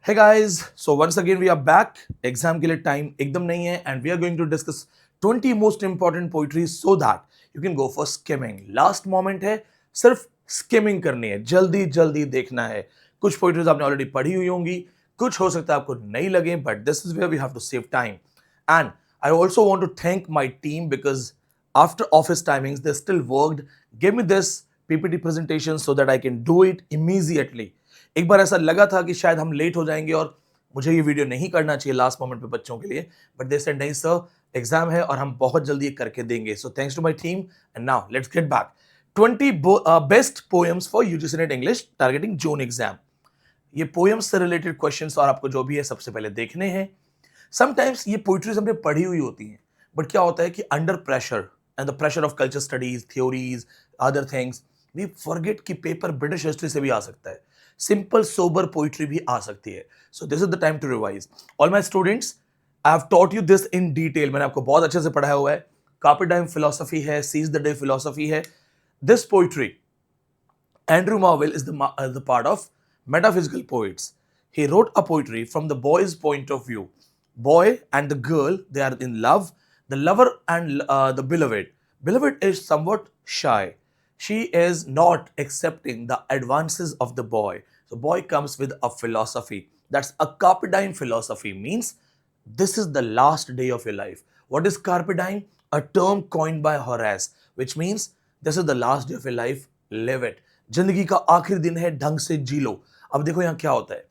Hey guys, so once again we are back. Exam के लिए time एकदम नहीं है and we are going to discuss 20 most important poetry so that you can go for skimming. Last moment है, सिर्फ skimming करनी है, जल्दी जल्दी देखना है. कुछ पोइट्रीज आपने ऑलरेडी पढ़ी हुई होंगी, कुछ हो सकता है आपको नहीं लगे, but this is where we have to save time. And I also want to thank my team because after office timings they still worked, gave me this ppt presentation so that I can do it immediately. एक बार ऐसा लगा था कि शायद हम late हो जाएंगे और मुझे ये वीडियो नहीं करना चाहिए लास्ट मोमेंट पे बच्चों के लिए, बट दे सेड नहीं सर, एग्जाम है और हम बहुत जल्दी ये करके देंगे. So thanks to my team and now let's get back. 20 best poems for UGC NET English targeting June exam. ये पोएम्स से रिलेटेड क्वेश्चंस और आपको जो भी है सबसे पहले देखने हैं. समटाइम्स ये पोइट्रीज हमने पढ़ी हुई होती हैं, बट क्या होता है कि under pressure and the pressure of culture studies, theories, other things, we forget कि पेपर ब्रिटिश हिस्ट्री से भी आ सकता है, सिंपल सोबर पोइट्री भी आ सकती है. So this is the time to revise. All my students, I have taught you this in detail. मैंने आपको बहुत अच्छे से पढ़ाया हुआ है. कार्पे डाइम फिलोसफी है, सीज द डे फिलोसफी है. This poetry, Andrew Marvell is the part of metaphysical poets. He wrote a poetry from the boy's point of view. Boy and the girl, they are in love. The lover and the beloved. Beloved is somewhat shy. She is not accepting the advances of the boy. So boy comes with a philosophy. That's a carpe diem philosophy. Means this is the last day of your life. What is carpe diem? A term coined by Horace, which means this is the last day of your life. Live it. जिंदगी का आखिरी दिन है, ढंग से जी लो. अब देखो यहां क्या होता है,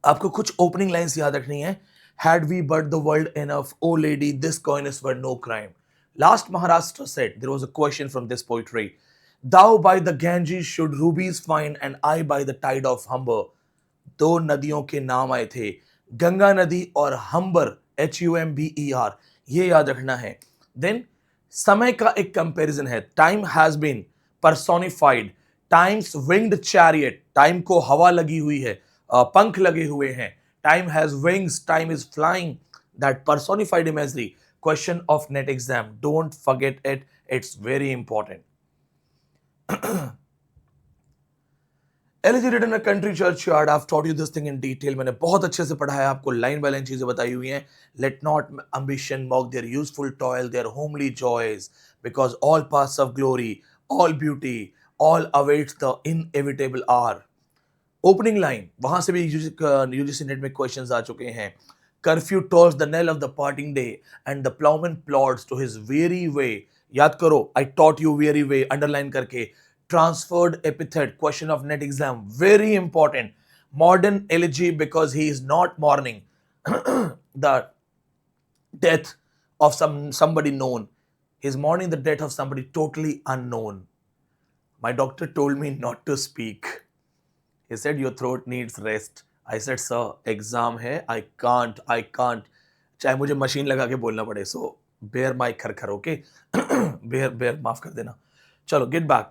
आपको कुछ ओपनिंग लाइंस याद रखनी है. Had we but the world enough, oh lady, this coyness were no crime. Last Maharashtra said, there was a question from this poetry. Thou by the Ganges should rubies find, and I by the tide of Humber. दो नदियों के नाम आए थे, गंगा नदी और हम्बर, HUMBER. ये याद रखना है. देन समय का एक कंपैरिजन है. Time has been personified. Time's winged chariot. Time को हवा लगी हुई है, पंख लगे हुए हैं. Time has wings. Time is flying. That personified imagery. Question of net exam. Don't forget it. It's very important. Elegy written in a country churchyard. I've taught you this thing in detail. मैंने बहुत अच्छे से पढ़ाया, आपको line by line चीजें बताई हुई हैं. Let not ambition mock their useful toil, their homely joys, because all paths of glory, all beauty, all awaits the inevitable hour. Opening line वहां से भी यूजीसी नेट में क्वेश्चंस आ चुके हैं. Curfew tolls the knell of the parting day and the ploughman plods to his weary way. याद करो, I taught you weary way underline करके. Transferred epithet, question of NET exam, very important. Modern elegy because he is not mourning the death of somebody known. He's mourning the death of somebody totally unknown. My doctor told me not to speak. He said your throat needs rest. I said sir, exam है, I can't. चाहे मुझे machine लगा के बोलना पड़े. So bear my खरखर, okay? bear माफ कर देना. चलो get back.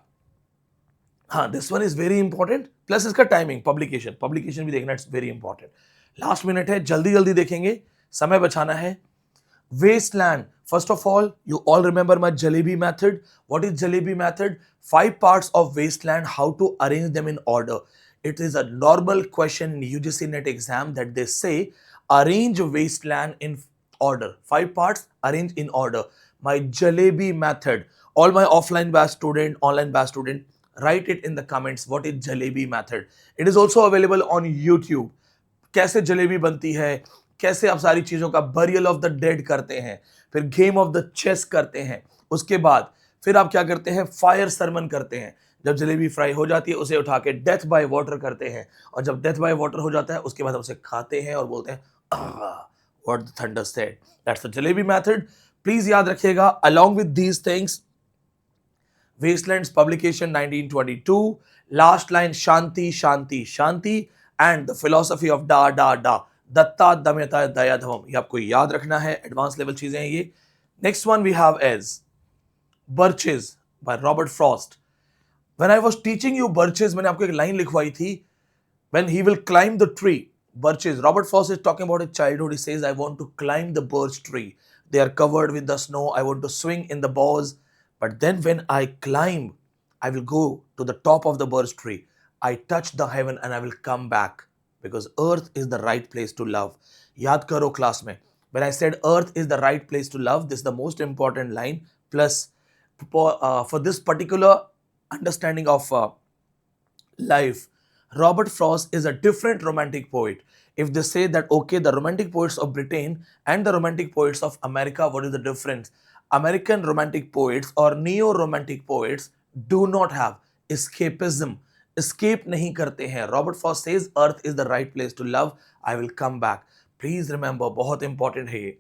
हाँ, this one is very important. Plus इसका टाइमिंग, पब्लिकेशन भी देखना, it's very important. Last minute है, जल्दी जल्दी देखेंगे, समय बचाना है. Wasteland. First of all, you all remember my Jalebi method. What is Jalebi method? 5 parts of wasteland, how to arrange them in order. It is a normal question in UGC NET exam that they say arrange wasteland in order. 5 parts, arrange in order. My Jalebi method. All my offline batch student, online batch student, write it in the comments. What is Jalebi method? It is also available on YouTube. कैसे जलेबी बनती है, कैसे आप सारी चीजों का burial of the dead करते हैं, फिर गेम ऑफ द चेस करते हैं, उसके बाद फिर आप क्या करते हैं, फायर सरमन करते हैं. जब जलेबी फ्राई हो जाती है उसे उठा के डेथ बाय वाटर करते हैं, और जब डेथ बाय वाटर हो जाता है उसके बाद हम उसे खाते हैं और बोलते हैं what the thunder said. That's the jalebi method. Please याद रखिएगा. Along with these things, Wastelands publication 1922, last line Shanti Shanti Shanti, and the philosophy of Da Da Da, Datta Damyata Dayadhavam. ये आपको याद रखना है, एडवांस लेवल चीजें हैं ये. Next one we have is Birches by Robert Frost. When I was teaching you Birches, मैंने आपको एक लाइन लिखवाई थी, when he will climb the tree. Birches, Robert Frost is talking about his childhood. He says, I want to climb the birch tree. They are covered with the snow. I want to swing in the boughs. But then when I climb, I will go to the top of the birch tree. I touch the heaven and I will come back. because earth is the right place to love. याद करो class में, when I said earth is the right place to love, this is the most important line. Plus for this particular understanding of life, Robert Frost is a different romantic poet. If they say that, okay, the romantic poets of Britain and the romantic poets of America, what is the difference? American romantic poets or neo romantic poets do not have escapism. Escape nahi karte hain. Robert Frost says earth is the right place to love. I will come back. Please remember, बहुत important है ये.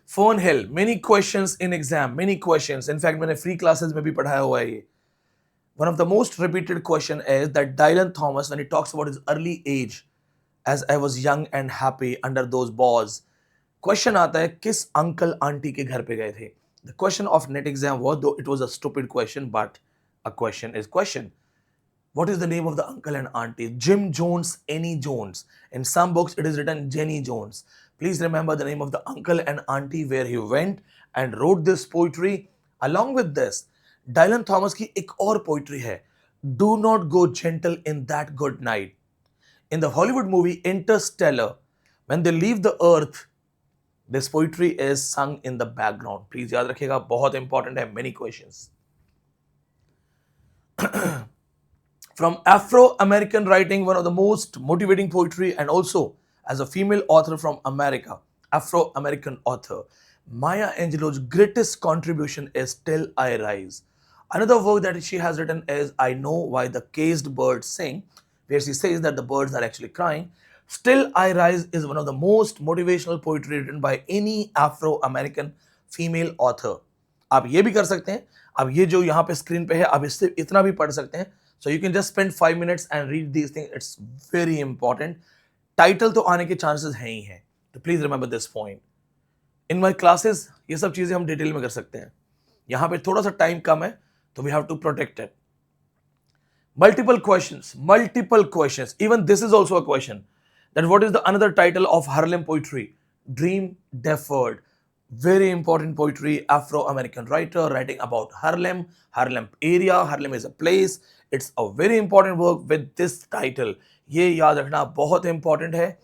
Phone hill, many questions in exam, many questions. In fact, मैंने free classes में भी पढ़ाया हुआ है ये. One of the most repeated question is that Dylan Thomas, when he talks about his early age, as I was young and happy under those bars, question आता है किस uncle auntie के घर पे गए थे. The question of net exam was, though it was a stupid question, but a question is question. What is the name of the uncle and auntie? Jim Jones, Annie Jones. In some books, it is written Jenny Jones. Please remember the name of the uncle and auntie where he went and wrote this poetry. Along with this, Dylan Thomas की एक और poetry है. Do not go gentle in that good night. In the Hollywood movie Interstellar, when they leave the earth, this poetry is sung in the background. Please याद रखिएगा, बहुत important है, many questions. From Afro-American writing, one of the most motivating poetry, and also as a female author from America, Afro-American author, Maya Angelou's greatest contribution is Till I Rise. Another work that she has written is I Know Why the Caged Birds Sing, where she says that the birds are actually crying. Still I Rise is one of the most motivational poetry written by any Afro-American female author. आप ये भी कर सकते हैं, अब ये जो यहाँ पे स्क्रीन पे है, आप इससे इतना भी पढ़ सकते हैं. So you can just spend 5 minutes and read these things. It's very important. Title तो आने के चांसेस हैं ही हैं. तो please remember this point. In my classes ये सब चीजें हम डिटेल में कर सकते हैं. यहां पे थोड़ा सा टाइम कम है, तो we have to protect it. Multiple questions. Even this is also a question. That what is the another title of Harlem poetry? Dream Deferred. Very important poetry. Afro-American writer writing about Harlem area. Harlem is a place. It's a very important work with this title. ये याद रखना बहुत important है.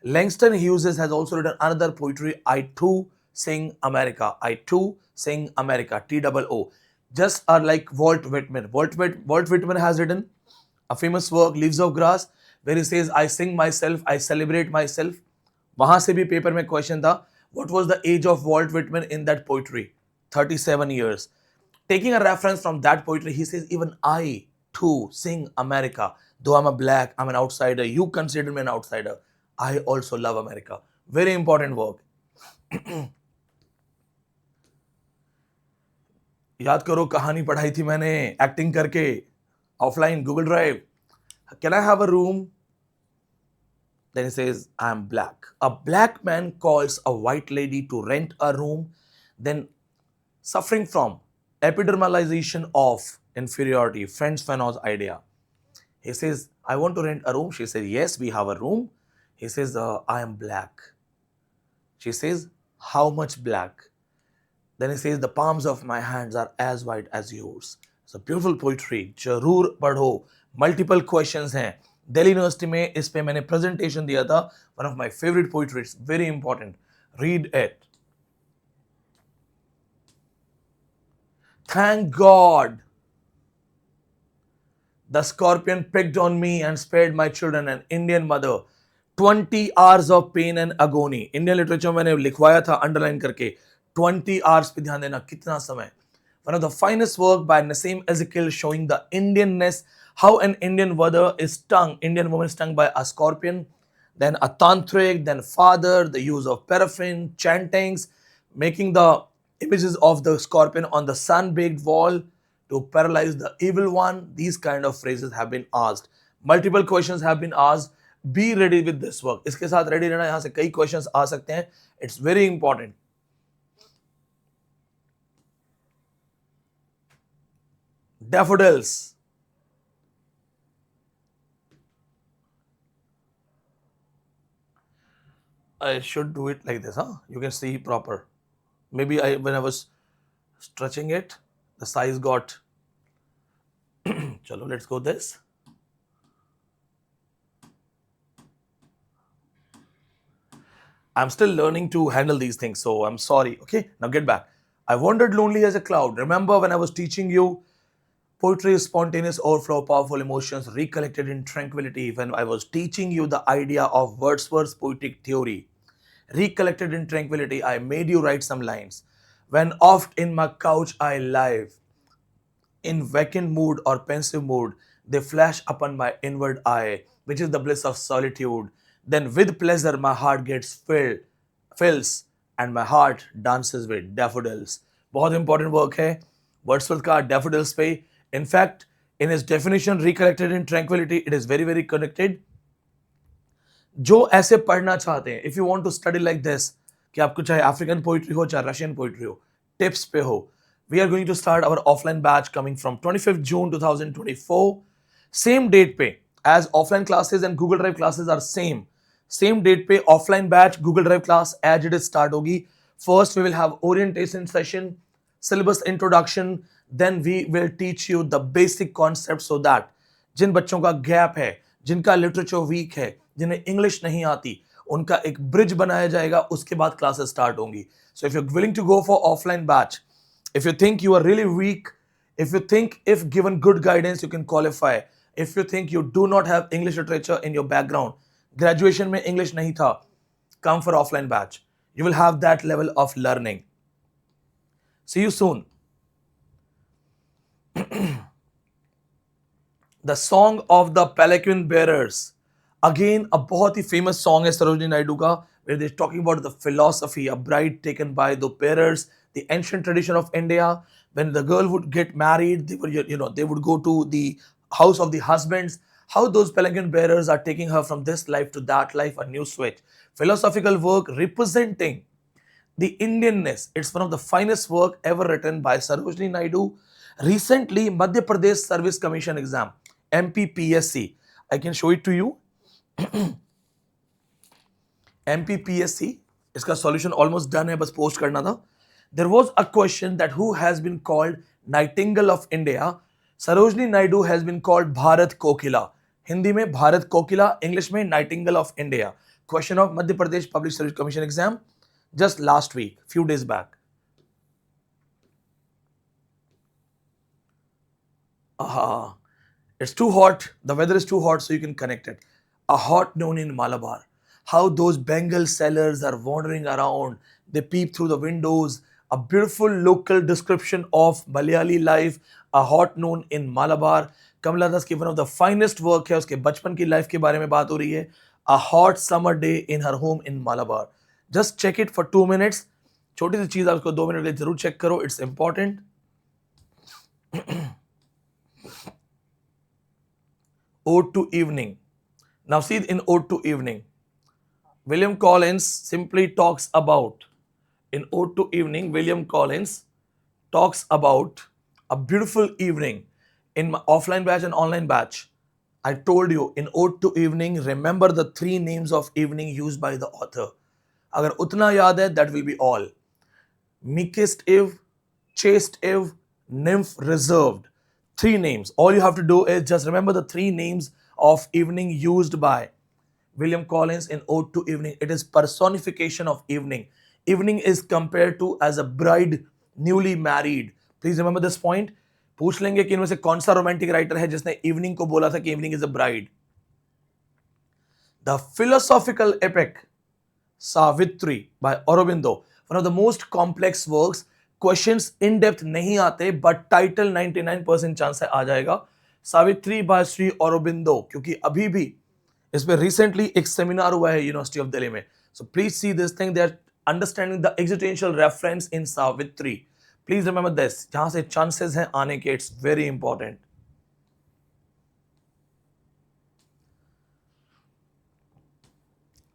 Langston Hughes has also written another poetry. I Too Sing America. I Too Sing America. TOO. Just are like Walt Whitman. Walt Whitman has written a famous work, Leaves of Grass, where he says, I sing myself, I celebrate myself. वहां से भी paper में question था, what was the age of Walt Whitman in that poetry? 37 years. Taking a reference from that poetry, he says, even I too sing America. Though I'm a black, I'm an outsider, you consider me an outsider, I also love America. Very important work. याद करो, कहानी पढ़ाई थी मैंने acting करके offline Google drive. Can I have a room? Then he says, I am black. A black man calls a white lady to rent a room, then suffering from epidermalization of inferiority, French Fanon's idea. He says, I want to rent a room. She says, yes, we have a room. He says, I am black. She says, how much black? Then he says, the palms of my hands are as white as yours. It's a beautiful poetry. जरूर पढ़ो. Multiple questions हैं. Delhi university में इस पे मैंने presentation दिया था. One of my favorite poetries. Very important. Read it. Thank God. The scorpion picked on me and spared my children, an Indian mother. 20 hours of pain and agony. Indian literature मैंने लिखवाया था underline करके. 20 hours पे ध्यान देना, कितना समय. One of the finest work by Nassim Ezekiel showing the Indianness, how an Indian mother is stung, Indian woman is stung by a scorpion, then a tantric, then father, the use of paraffin, chantings, making the images of the scorpion on the sun-baked wall to paralyze the evil one. These kind of phrases have been asked. Multiple questions have been asked. Be ready with this work. इसके साथ ready रहना, यहाँ से कई questions आ सकते हैं. It's very important. Daffodils. I should do it like this, huh? You can see proper. Maybe when I was stretching it, the size got. Chalo, let's go this. I'm still learning to handle these things, so I'm sorry. Okay, now get back. I wandered lonely as a cloud. Remember when I was teaching you poetry is spontaneous overflow of powerful emotions recollected in tranquility, when I was teaching you the idea of Wordsworth's poetic theory? Recollected in tranquility, I made you write some lines. When oft in my couch I lie, in vacant mood or pensive mood, they flash upon my inward eye, which is the bliss of solitude. Then with pleasure my heart gets fills, and my heart dances with daffodils. बहुत important work है Wordsworth का daffodils पे. In fact, in his definition, recollected in tranquility, it is very very connected. जो ऐसे पढ़ना चाहते हैं, if you want to study like this, कि आपको चाहे अफ्रीकन पोइट्री हो चाहे रशियन पोइट्री हो, टिप्स पे हो, we are going to start our offline batch coming from 25 June 2024. Same date पे as offline classes and Google drive classes are same date पे offline batch Google drive class as it is start होगी. First we will have orientation session, syllabus introduction, then we will teach you the basic concepts so that जिन बच्चों का gap है, जिनका literature week है, जिन्हें English नहीं आती, उनका एक ब्रिज बनाया जाएगा. उसके बाद क्लासेस स्टार्ट होंगी. So if you are willing to go for offline batch, if you think you are really weak, if you think if given good guidance you can qualify, if you think you do not have English literature in your background, graduation में English नहीं था, come for offline batch. You will have that level of learning. See you soon. The Song of the Palanquin Bearers. Again, a बहुत ही famous song है सरोजनी नायडू का, where they're talking about the philosophy, a bride taken by the bearers, the ancient tradition of India. When the girl would get married, they would, they would go to the house of the husbands. How those palanquin bearers are taking her from this life to that life, a new switch. Philosophical work representing the Indianness. It's one of the finest work ever written by Sarojini Naidu. Recently, Madhya Pradesh Service Commission exam, MPPSC. I can show it to you. MPPSC, इसका solution almost done है, बस post करना था. There was a question that who has been called Nightingale of India. Sarojini Naidu has been called Bharat Kokila. Hindi में भारत कोकिला, English में Nightingale of India. Question of Madhya Pradesh Public Service Commission exam just last week, few days back. It's too hot. The weather is too hot, so you can connect it. A hot noon in Malabar. How those Bengal sellers are wandering around. They peep through the windows. A beautiful local description of Malayali life. A hot noon in Malabar. कमला दास की one of the finest work है, उसके बचपन की life के बारे में बात हो रही है. A hot summer day in her home in Malabar. Just check it for 2 minutes. छोटी सी चीज आप उसको 2 मिनट के लिए जरूर चेक करो. It's important. Ode to Evening. Now see, in Ode to Evening, William Collins simply talks about, in Ode to Evening, William Collins talks about a beautiful evening. In my offline batch and online batch, I told you, in Ode to Evening, remember the 3 names of evening used by the author. अगर उतना याद है, that will be all. Meekest Eve, Chaste Eve, Nymph Reserved. 3 names. All you have to do is just remember the 3 names of evening used by William Collins in Ode to Evening. It is personification of evening. Evening is compared to as a bride newly married. Please remember this point. पूछ लेंगे कि इनमें से कौन सा romantic writer है जिसने evening को बोला था कि evening is a bride. The philosophical epic Savitri by Aurobindo, one of the most complex works. Questions in depth नहीं आते, बट टाइटल 99% चांस है आ जाएगा. सावित्री बाय श्री औरोबिंदो, क्योंकि अभी भी इस पे रिसेंटली एक सेमिनार हुआ है यूनिवर्सिटी ऑफ दिल्ली में. So please see this thing. They are understanding the existential reference in Savitri. Please remember this. जहां से चांसेस हैं आने के, it's very important.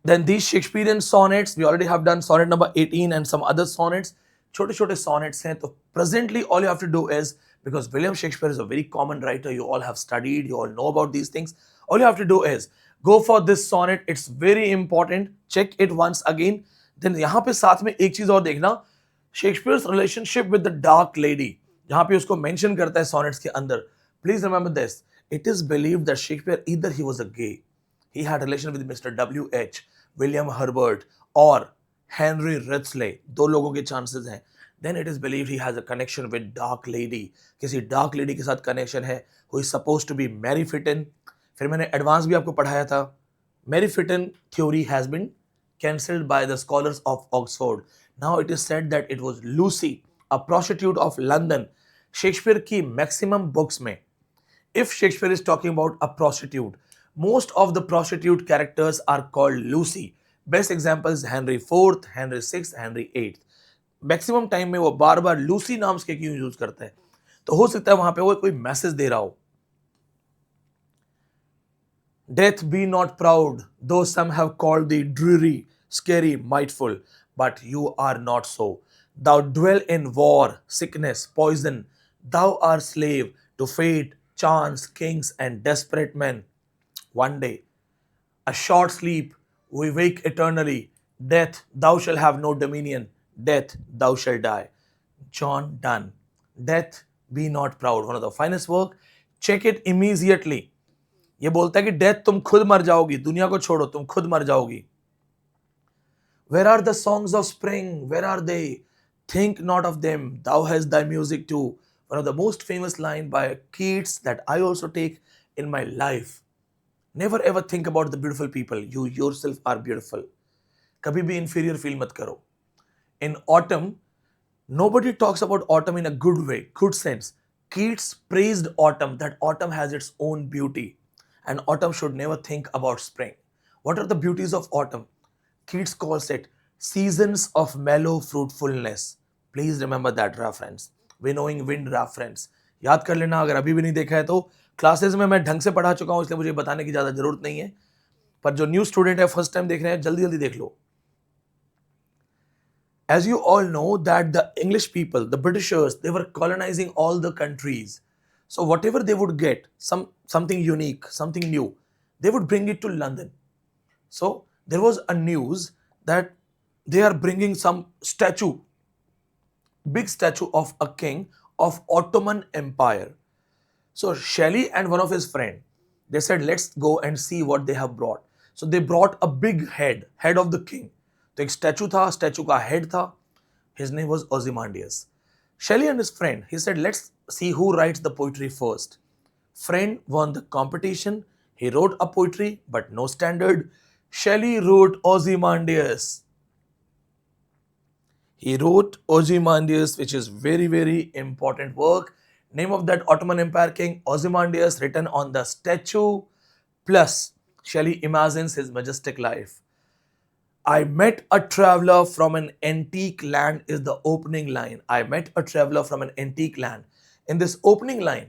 Then these Shakespearean sonnets, we already have done sonnet number 18 and some other sonnets. छोटे छोटे sonnets हैं. तो presently all you have to do is, because William Shakespeare is a very common writer, you all have studied, you all know about these things. All you have to do is go for this sonnet. It's very important. Check it once again. Then यहाँ पे साथ में एक चीज और देखना, Shakespeare's relationship with the dark lady, जहां पे उसको मेंशन करता है सॉनेट्स के अंदर. Please remember this. It is believed that Shakespeare either he was a gay, he had relation with Mr. W.H. William Herbert और हेनरी रिट्सले, दो लोगों के चांसेस हैं. Then it is believe he has a connection with dark lady, किसी dark lady के साथ connection है, who is suppose to be Mary Fitton. फिर मैंने एडवांस भी आपको पढ़ाया था. Mary Fitton theory has been cancelled by the scholars of Oxford. Now it is said that it was Lucy, a prostitute of London. Shakespeare की maximum books में, if Shakespeare is talking about a prostitute, most of the prostitute characters are called Lucy. Best example is Henry IV, Henry VI, Henry VIII. Maximum time में वो बार बार Lucy नाम के क्यों use करते हैं? तो हो सकता है वहां पे वो कोई मैसेज दे रहा हो. Death be not proud, though some have called thee dreary, scary, mightful, but you are not so. Thou dwell in war, sickness, poison. Thou art slave to fate, chance, kings, and desperate men. One day, a short sleep, we wake eternally. Death, thou shalt have no dominion. Death, thou shalt die. John Donne. Death, be not proud. One of the finest work. Check it immediately. ये बोलता है कि death तुम खुद मर जाओगी, दुनिया को छोड़ो, तुम खुद मर जाओगी. Where are the songs of spring? Where are they? Think not of them. Thou hast thy music too. One of the most famous line by Keats that I also take in my life. Never ever think about the beautiful people. You yourself are beautiful. कभी भी inferior feel मत करो. In autumn, nobody talks about autumn in a good way, good sense. Keats praised autumn, that autumn has its own beauty. And autumn should never think about spring. What are the beauties of autumn? Keats calls it seasons of mellow fruitfulness. Please remember that reference. Winnowing wind reference. याद कर लेना, अगर अभी भी नहीं देखा है तो क्लासेस में मैं ढंग से पढ़ा चुका हूं, इसलिए मुझे बताने की ज्यादा जरूरत नहीं है. पर जो न्यू स्टूडेंट है, फर्स्ट टाइम देख रहे हैं, जल्दी जल्दी देख लो. As you all know that the English people, the Britishers, they were colonizing all the countries. So whatever they would get, something unique, something new, they would bring it to London. So there was a news that they are bringing some statue, big statue of a king of Ottoman Empire. So Shelley and one of his friend, they said, let's go and see what they have brought. So they brought a big head of the king. तो एक statue था, statue का head था. His name was Ozymandias. Shelley and his friend, he said, let's see who writes the poetry first. Friend won the competition. He wrote a poetry, but no standard. Shelley wrote Ozymandias. He wrote Ozymandias, which is very, very important work. Name of that Ottoman Empire king, Ozymandias, written on the statue. Plus, Shelley imagines his majestic life. I met a traveler from an antique land is the opening line. I met a traveler from an antique land. In this opening line,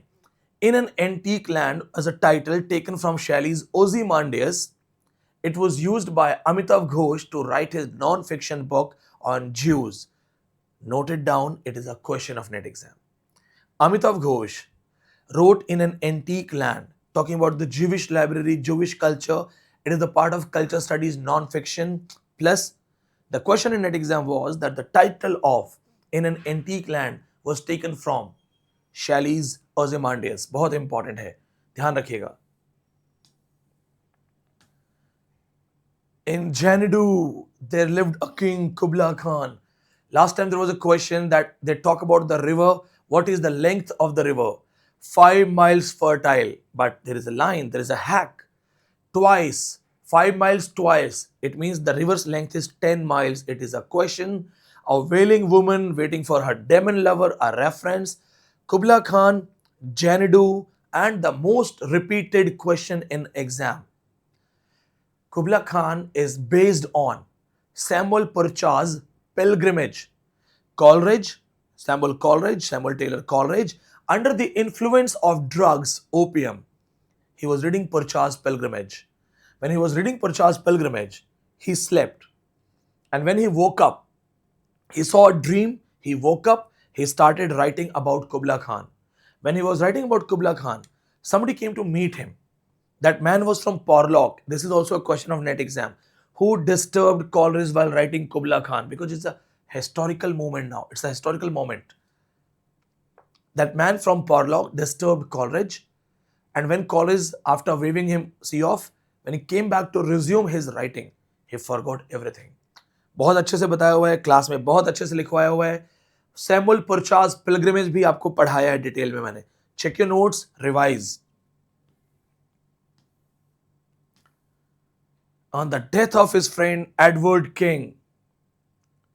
in an antique land as a title taken from Shelley's Ozymandias, it was used by Amitav Ghosh to write his non-fiction book on Jews. Note it down, it is a question of net exam. Amitav Ghosh wrote in an antique land, talking about the Jewish library, Jewish culture. It is the part of culture studies non-fiction. Plus, the question in net exam was that the title of In an Antique Land was taken from Shelley's Ozymandias. बहुत important है, ध्यान रखिएगा. In Xanadu, there lived a king, Kubla Khan. Last time there was a question that they talk about the river. What is the length of the river? 5 miles fertile. But there is a line, there is a hack. Twice, 5 miles twice. It means the river's length is 10 miles. It is a question. A wailing woman waiting for her demon lover, a reference. Kubla Khan, Xanadu, and the most repeated question in exam. Kubla Khan is based on Samuel Purchas' pilgrimage. Samuel Taylor Coleridge, under the influence of drugs, opium, he was reading Purchas' pilgrimage. When he was reading Purchas' pilgrimage, he slept. And when he woke up, he saw a dream, he woke up, he started writing about Kubla Khan. When he was writing about Kubla Khan, somebody came to meet him. That man was from Porlock. This is also a question of net exam. Who disturbed Coleridge while writing Kubla Khan? Because it's a historical moment now. It's a historical moment. That man from Porlock disturbed Coleridge. And when Coleridge, after waving him see off, when he came back to resume his writing, he forgot everything. बहुत अच्छे से बताया हुआ है, class में बहुत अच्छे से लिखवाया हुआ है. सैमुअल पुरचाज पिलग्रिमेज भी आपको पढ़ाया है डिटेल में मैंने. Check your notes, revise. On the death of his friend Edward King.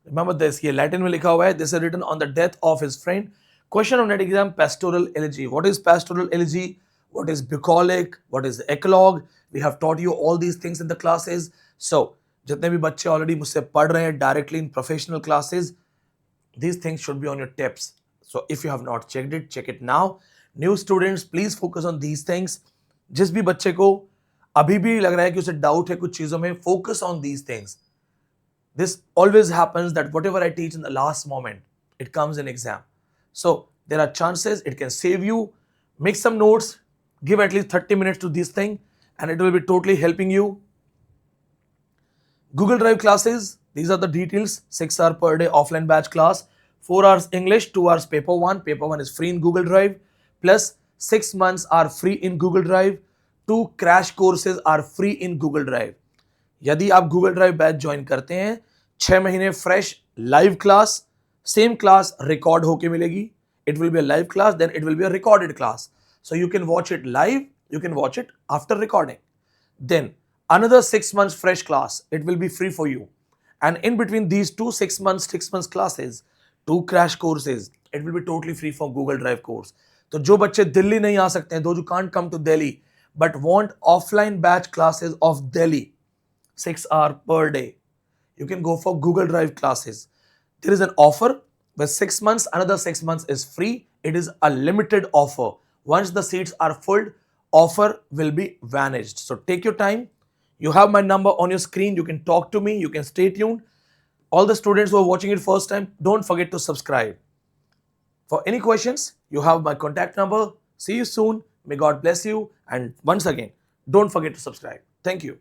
Remember this, ये लैटिन में लिखा हुआ है. This is written on the death of his friend. Question of net exam, pastoral elegy. What is pastoral elegy? What is bucolic? What is eclogue? We have taught you all these things in the classes. So, जितने भी बच्चे already मुझसे पढ़ रहे हैं directly in professional classes, these things should be on your tips. So if you have not checked it, check it now. New students, please focus on these things. जिस भी बच्चे को अभी भी लग रहा है कि उसे डाउट है कुछ चीजों में, focus on these things. This always happens that whatever I teach in the last moment, it comes in exam. So there are chances it can save you. Make some notes, give at least 30 minutes to this thing, and it will be totally helping you. Google Drive classes, these are the details. 6 hours per day offline batch class, 4 hours English, 2 hours paper 1. Paper 1 is free in Google Drive. Plus 6 months are free in Google Drive. 2 crash courses are free in Google Drive. यदि आप Google Drive batch join करते हैं, 6 महीने fresh live class, same class record होके मिलेगी. It will be a live class, then it will be a recorded class. So you can watch it live, you can watch it after recording. Then another 6 months fresh class, it will be free for you. And in between these 6 months classes, 2 crash courses, it will be totally free for Google Drive course. तो जो बच्चे दिल्ली नहीं आ सकते हैं, those who can't come to Delhi but want offline batch classes of Delhi, 6 hours per day, you can go for Google Drive classes. There is an offer with 6 months, another 6 months is free. It is a limited offer. Once the seats are full, offer will be vanished. So take your time. You have my number on your screen. You can talk to me. You can stay tuned. All the students who are watching it first time, don't forget to subscribe. For any questions, you have my contact number. See you soon. May God bless you. And once again, don't forget to subscribe. Thank you.